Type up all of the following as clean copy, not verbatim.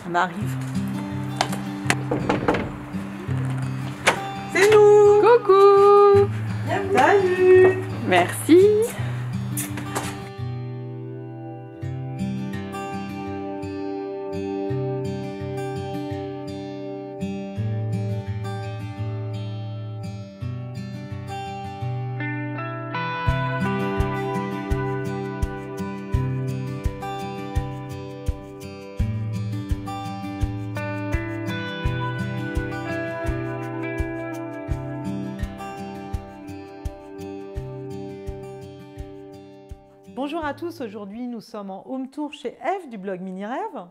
On arrive. C'est nous! Coucou! Salut! Merci! Bonjour à tous, aujourd'hui nous sommes en home tour chez Eve du blog Mini Rêve.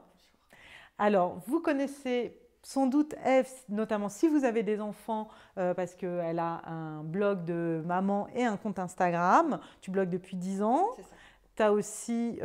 Alors vous connaissez sans doute Eve, notamment si vous avez des enfants, parce qu'elle a un blog de maman et un compte Instagram. Tu blogues depuis 10 ans. Tu as aussi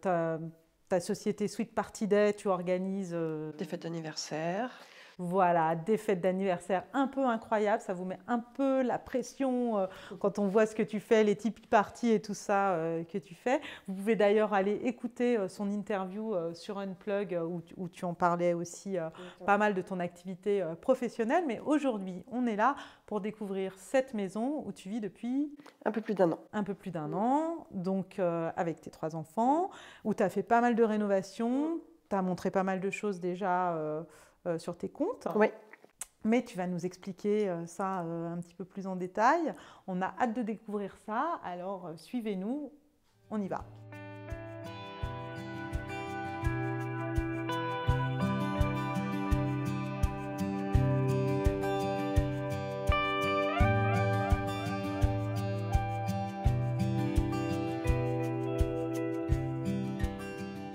ta société Sweet Party Day, tu organises Des fêtes d'anniversaire. Voilà, des fêtes d'anniversaire un peu incroyables, ça vous met un peu la pression quand on voit ce que tu fais, les Tipeee parties et tout ça que tu fais. Vous pouvez d'ailleurs aller écouter son interview sur Unplug où tu en parlais aussi pas mal de ton activité professionnelle. Mais aujourd'hui, on est là pour découvrir cette maison où tu vis depuis… Un peu plus d'1 an. Un peu plus d'1 an, donc avec tes 3 enfants, où tu as fait pas mal de rénovations, tu as montré pas mal de choses déjà sur tes comptes. Oui. Mais tu vas nous expliquer ça un petit peu plus en détail. On a hâte de découvrir ça, alors suivez-nous, on y va.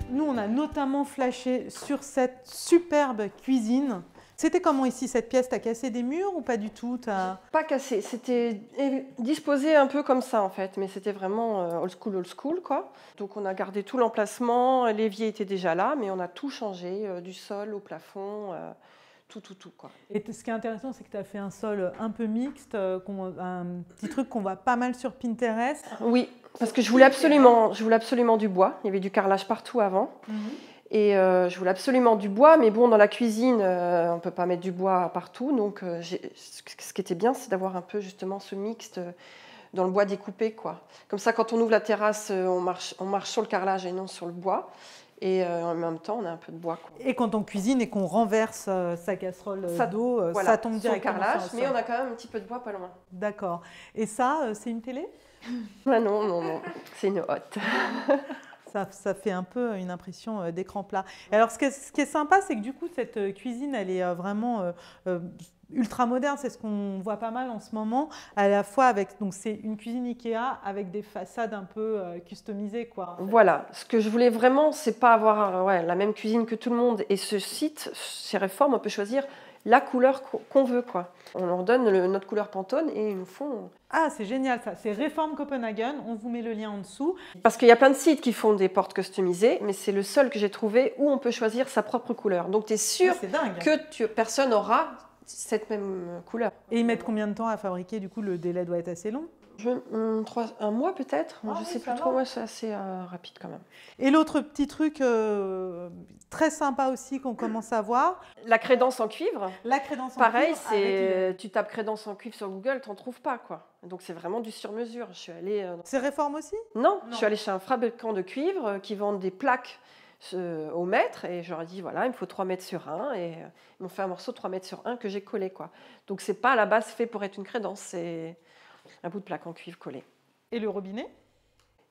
Nous, on a notamment flashé sur cette superbe cuisine. C'était comment ici cette pièce? T'as cassé des murs ou pas du tout? Pas cassé, c'était disposé un peu comme ça en fait, mais c'était vraiment old school quoi. Donc on a gardé tout l'emplacement, l'évier était déjà là, mais on a tout changé, du sol au plafond, tout quoi. Et ce qui est intéressant, c'est que tu as fait un sol un peu mixte, un petit truc qu'on voit pas mal sur Pinterest. Oui, parce que je voulais absolument du bois, il y avait du carrelage partout avant. Et je voulais absolument du bois, mais bon, dans la cuisine, on ne peut pas mettre du bois partout. Donc, ce qui était bien, c'est d'avoir un peu justement ce mixte dans le bois découpé, quoi. Comme ça, quand on ouvre la terrasse, on marche sur le carrelage et non sur le bois. Et en même temps, on a un peu de bois, quoi. Et quand on cuisine et qu'on renverse sa casserole d'eau, voilà, ça tombe directement sur le carrelage, sur le mais sol. on a quand même un petit peu de bois pas loin. D'accord. Et ça, c'est une télé? Ah non, c'est une hotte. Ça fait un peu une impression d'écran plat. Et alors, ce qui est sympa, c'est que du coup, cette cuisine, elle est vraiment ultra moderne. C'est ce qu'on voit pas mal en ce moment. À la fois avec, donc c'est une cuisine Ikea avec des façades un peu customisées, quoi. Voilà. Ce que je voulais vraiment, c'est pas avoir la même cuisine que tout le monde. Et ce site, chez Reform, on peut choisir la couleur qu'on veut, quoi. On leur donne notre couleur Pantone et ils nous font… Ah, c'est génial ça, c'est Reform Copenhagen, on vous met le lien en dessous. Parce qu'il y a plein de sites qui font des portes customisées, mais c'est le seul que j'ai trouvé où on peut choisir sa propre couleur. Donc tu es sûr que personne n'aura cette même couleur. Et ils mettent combien de temps à fabriquer? Du coup, le délai doit être assez long? Un mois peut-être, je ne sais plus trop, c'est assez rapide quand même. Et l'autre petit truc très sympa aussi qu'on commence à voir… La crédence en cuivre. La crédence en pareil, cuivre. Pareil, tu tapes crédence en cuivre sur Google, tu n'en trouves pas, quoi. Donc c'est vraiment du sur-mesure. Je suis allée… C'est Reform aussi? Non, je suis allée chez un fabricant de cuivre qui vend des plaques au mètre et je leur ai dit voilà, il me faut 3 mètres sur 1 et ils m'ont fait un morceau de 3 mètres sur 1 que j'ai collé, quoi. Donc c'est pas à la base fait pour être une crédence, c'est un bout de plaque en cuivre collé. Et le robinet?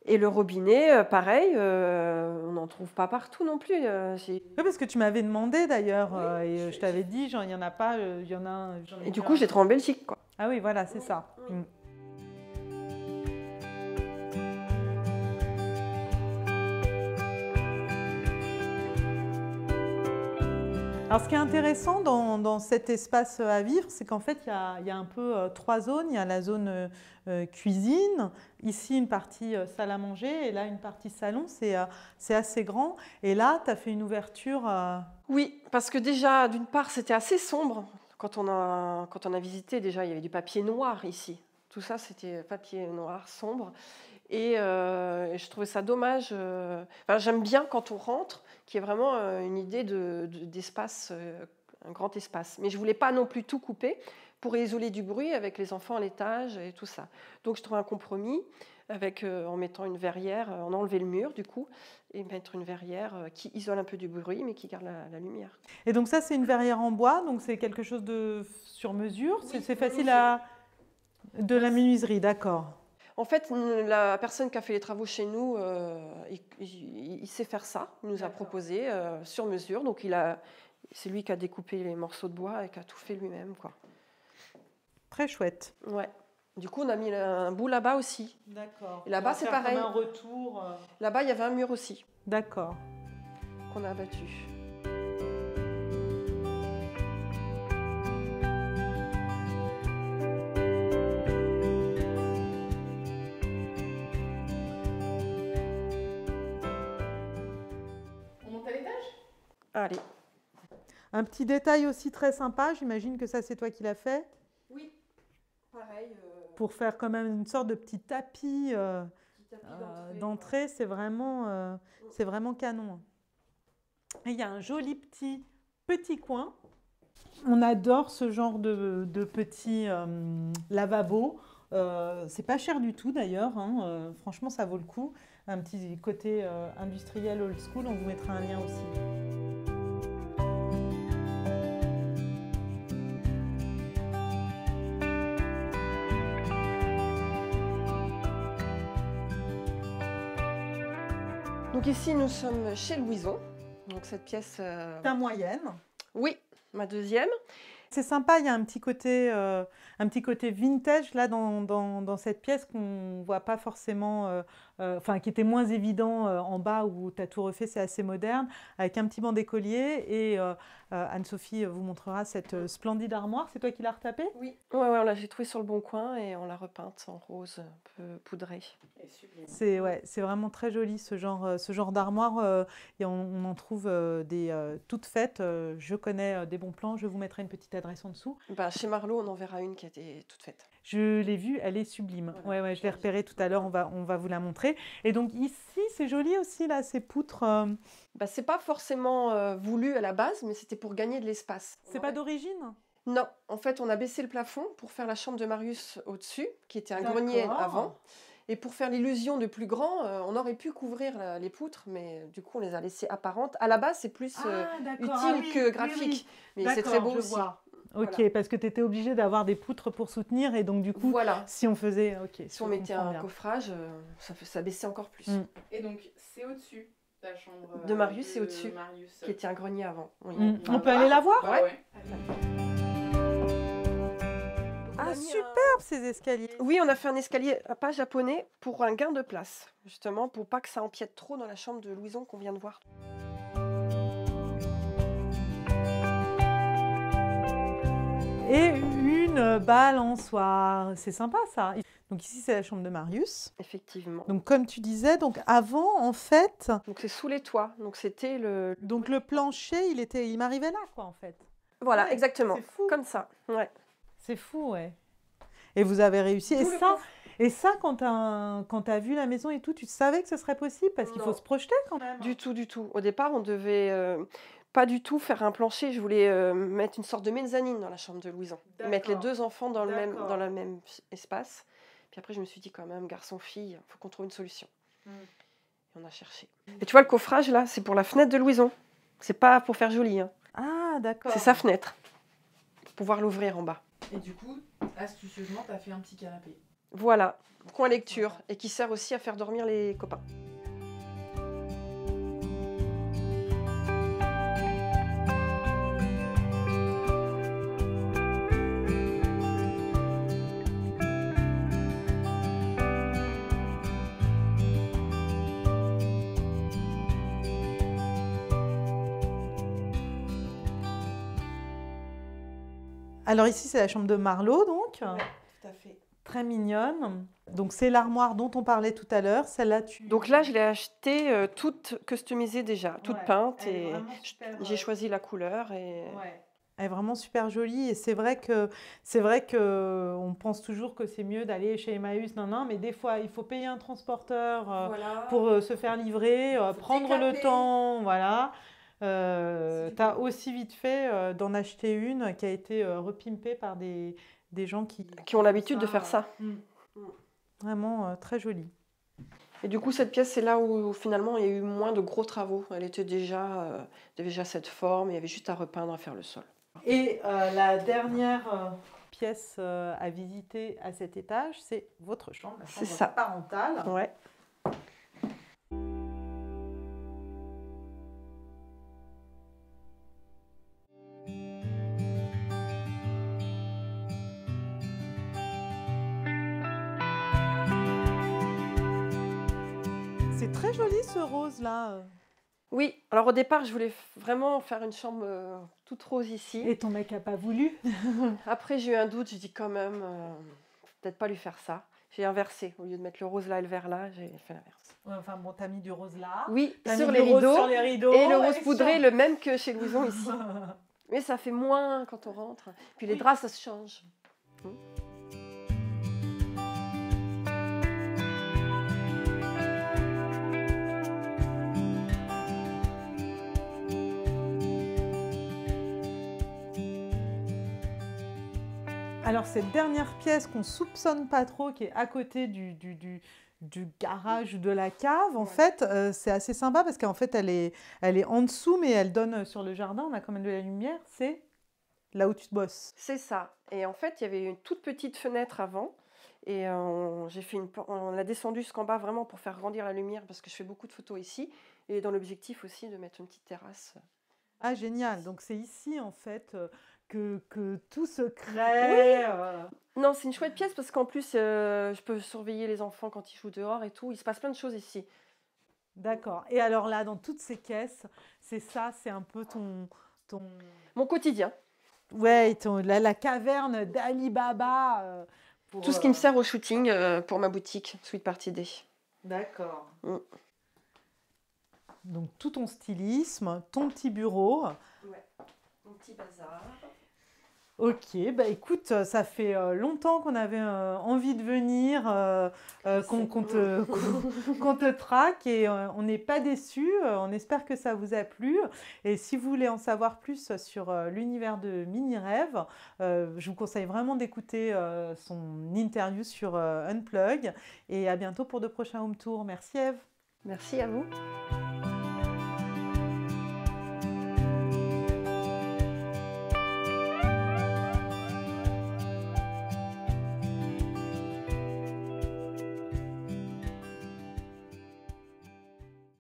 Et le robinet, pareil, on n'en trouve pas partout non plus. Oui, parce que tu m'avais demandé d'ailleurs, et je t'avais dit, il n'y en a pas, il y en a un. Et du coup, j'ai trouvé en Belgique, quoi. Ah oui, voilà, c'est ça. Alors, ce qui est intéressant dans cet espace à vivre, c'est qu'en fait, il y a un peu 3 zones. Il y a la zone cuisine, ici une partie salle à manger, et là une partie salon. C'est assez grand. Et là, tu as fait une ouverture… Oui, parce que déjà, d'une part, c'était assez sombre. Quand on a visité, déjà, il y avait du papier noir ici. Tout ça, c'était papier noir sombre. Et je trouvais ça dommage. Enfin, j'aime bien quand on rentre, qu'il y ait vraiment une idée d'espace, un grand espace. Mais je ne voulais pas non plus tout couper pour isoler du bruit avec les enfants à l'étage et tout ça. Donc je trouve un compromis en mettant une verrière, on a enlevé le mur du coup, et mettre une verrière qui isole un peu du bruit mais qui garde la lumière. Et donc ça, c'est une verrière en bois, donc c'est quelque chose de sur mesure. Oui, c'est facile à... De la menuiserie, d'accord. En fait, la personne qui a fait les travaux chez nous, il sait faire ça. Il nous a proposé sur mesure. Donc c'est lui qui a découpé les morceaux de bois et qui a tout fait lui-même, quoi. Très chouette. Ouais. Du coup, on a mis un bout là-bas aussi. D'accord. Et là-bas, c'est pareil. Comme un retour. Là-bas, il y avait un mur aussi. D'accord. Qu'on a abattu. On monte à l'étage ? Allez. Un petit détail aussi très sympa, j'imagine que ça, c'est toi qui l'as fait. Oui, pareil. Pour faire quand même une sorte de petit tapis d'entrée, c'est vraiment canon. Et il y a un joli petit coin. On adore ce genre de petit lavabo. C'est pas cher du tout d'ailleurs, hein. Franchement, ça vaut le coup. Un petit côté industriel old school, on vous mettra un lien aussi. Donc ici, nous sommes chez Louison. Donc cette pièce... Ta moyenne. Oui, ma deuxième. C'est sympa, il y a un petit côté vintage là dans cette pièce qu'on ne voit pas forcément, qui était moins évident en bas où tu as tout refait, c'est assez moderne, avec un petit banc d'écolier. Et Anne-Sophie vous montrera cette splendide armoire. C'est toi qui l'as retapée ? Oui, ouais, j'ai trouvé sur le Bon Coin et on l'a repeinte en rose, un peu poudrée. C'est vraiment très joli ce genre d'armoire. Et on en trouve des toutes faites. Je connais des bons plans, je vous mettrai une petite adresse en dessous. Chez Marlot, on en verra une qui a été toute faite. Je l'ai vue, elle est sublime. Voilà. Ouais, je l'ai repérée tout à l'heure, on va vous la montrer. Et donc ici, c'est joli aussi, là, ces poutres. C'est pas forcément voulu à la base, mais c'était pour gagner de l'espace. C'est pas d'origine ? Non, en fait, on a baissé le plafond pour faire la chambre de Marius au-dessus, qui était un grenier avant. Et pour faire l'illusion de plus grand, on aurait pu couvrir les poutres, mais du coup, on les a laissées apparentes. À la base, c'est plus utile que graphique, mais c'est très beau aussi. Ok, voilà. Parce que tu étais obligée d'avoir des poutres pour soutenir, et donc du coup, si on faisait... si on mettait un coffrage, ça baissait encore plus. Et donc, c'est au-dessus, la chambre de Marius, c'est au-dessus, qui était un grenier avant. Oui. On peut aller la voir ? Ouais. Ah, superbe ces escaliers. Oui, on a fait un escalier pas japonais pour un gain de place, justement, pour pas que ça empiète trop dans la chambre de Louison qu'on vient de voir. Et une balançoire, c'est sympa ça. Donc ici c'est la chambre de Marius. Effectivement. Donc comme tu disais, donc avant en fait. Donc c'est sous les toits. Donc c'était le. Donc le plancher, il m'arrivait là quoi en fait. Voilà, ouais, exactement. C'est fou. Comme ça. Ouais. C'est fou, ouais. Et vous avez réussi. Et ça, quand t'as vu la maison et tout, tu savais que ce serait possible parce qu'il faut se projeter quand même. Du tout. Au départ, on devait pas du tout faire un plancher. Je voulais mettre une sorte de mezzanine dans la chambre de Louison. Mettre les deux enfants dans le même espace. Puis après, je me suis dit quand même, garçon-fille, il faut qu'on trouve une solution. Et on a cherché. Et tu vois, le coffrage, là, c'est pour la fenêtre de Louison. C'est pas pour faire joli. Hein. Ah, d'accord. C'est sa fenêtre. Pour pouvoir l'ouvrir en bas. Et du coup, astucieusement, tu as fait un petit canapé. Voilà, coin lecture. Et qui sert aussi à faire dormir les copains. Alors ici, c'est la chambre de Marlot, donc. Oui, tout à fait. Très mignonne. Donc c'est l'armoire dont on parlait tout à l'heure. Celle-là, Donc là, je l'ai achetée toute customisée déjà, toute peinte. Et j'ai choisi la couleur. Et... Elle est vraiment super jolie et on pense toujours que c'est mieux d'aller chez Emmaüs, mais des fois il faut payer un transporteur Voilà. pour se faire livrer, Faut prendre décaper. le temps, voilà. Tu C'est as aussi vite fait d'en acheter une qui a été repimpée par des gens qui Qui ont l'habitude de faire ça. Vraiment très jolie. Et du coup, cette pièce, c'est là où finalement il y a eu moins de gros travaux. Elle était déjà cette forme, il y avait juste à repeindre, à faire le sol. Et la dernière pièce à visiter à cet étage, c'est votre chambre, la chambre ça. parentale. Ouais. C'est très joli ce rose là. Oui, alors au départ, je voulais vraiment faire une chambre toute rose ici. Et ton mec n'a pas voulu. Après, j'ai eu un doute, je dis quand même, peut-être pas lui faire ça. J'ai inversé, au lieu de mettre le rose là et le vert là, j'ai fait l'inverse. Ouais, enfin bon, t'as mis du rose là. Oui, T'as sur mis les, du rose rideaux, sur les rideaux. et le rose poudré, sur- le même que chez Louison ici. Mais ça fait moins quand on rentre. Puis les Oui. draps, ça se change. Alors cette dernière pièce qu'on soupçonne pas trop, qui est à côté du garage ou de la cave, en Ouais. fait, c'est assez sympa parce qu'en fait, elle est en dessous, mais elle donne sur le jardin. On a quand même de la lumière. C'est là où tu bosses. C'est ça. Et en fait, il y avait une toute petite fenêtre avant. Et on l'a descendu jusqu'en bas vraiment pour faire grandir la lumière parce que je fais beaucoup de photos ici. Et dans l'objectif aussi de mettre une petite terrasse. Ah, génial. Donc c'est ici, en fait, que tout se crée. Non, c'est une chouette pièce parce qu'en plus, je peux surveiller les enfants quand ils jouent dehors et tout. Il se passe plein de choses ici. D'accord. Et alors là, dans toutes ces caisses, c'est un peu Mon quotidien. ouais, la caverne d'Ali Baba. Tout ce qui me sert au shooting pour ma boutique Sweet Party Day. D'accord. Mm. Donc tout ton stylisme, ton petit bureau. Ouais, mon petit bazar. Ok, bah écoute, ça fait longtemps qu'on avait envie de venir, qu'on te traque et on n'est pas déçus. On espère que ça vous a plu. Et si vous voulez en savoir plus sur l'univers de Mini Rêve, je vous conseille vraiment d'écouter son interview sur Unplug. Et à bientôt pour de prochains home tours. Merci Ève. Merci à vous.